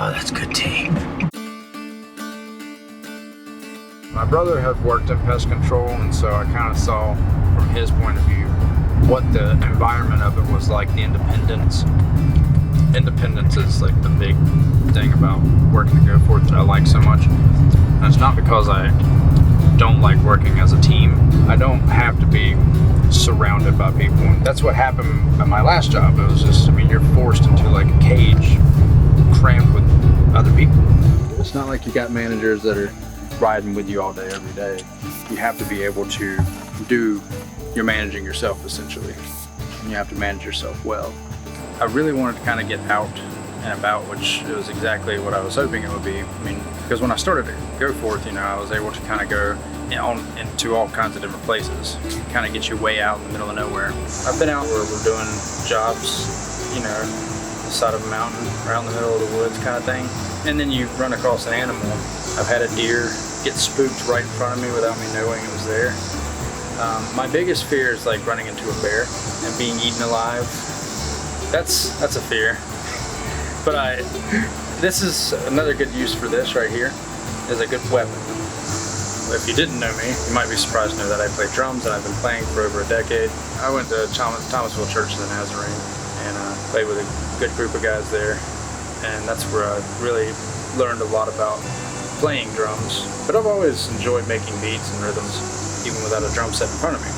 Oh, that's good tea. My brother had worked in pest control, and so I kind of saw from his point of view what the environment of it was like, the independence. Independence is like the big thing about working to go for it that I like so much. And it's not because I don't like working as a team. I don't have to be surrounded by people. And that's what happened at my last job. It was just, I mean, you're forced into like a cage, crammed with other people. It's not like you got managers that are riding with you all day, every day. You have to be able to you're managing yourself essentially. And you have to manage yourself well. I really wanted to kind of get out and about, which was exactly what I was hoping it would be. I mean, because when I started to go forth, you know, I was able to kind of go into all kinds of different places, kind of get you way out in the middle of nowhere. I've been out where we're doing jobs, you know, the side of a mountain, or out in the middle of the woods kind of thing. And then you run across an animal. I've had a deer get spooked right in front of me without me knowing it was there. My biggest fear is like running into a bear and being eaten alive. That's a fear. But this is another good use for this right here, is a good weapon. If you didn't know me, you might be surprised to know that I play drums, and I've been playing for over a decade. I went to Thomasville Church of the Nazarene and played with a good group of guys there, and that's where I really learned a lot about playing drums. But I've always enjoyed making beats and rhythms, even without a drum set in front of me.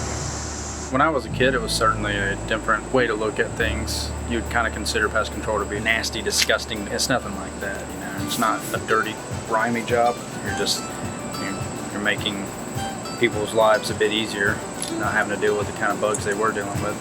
When I was a kid, it was certainly a different way to look at things. You'd kind of consider pest control to be nasty, disgusting. It's nothing like that, you know. It's not a dirty, grimy job. You're making people's lives a bit easier, not having to deal with the kind of bugs they were dealing with.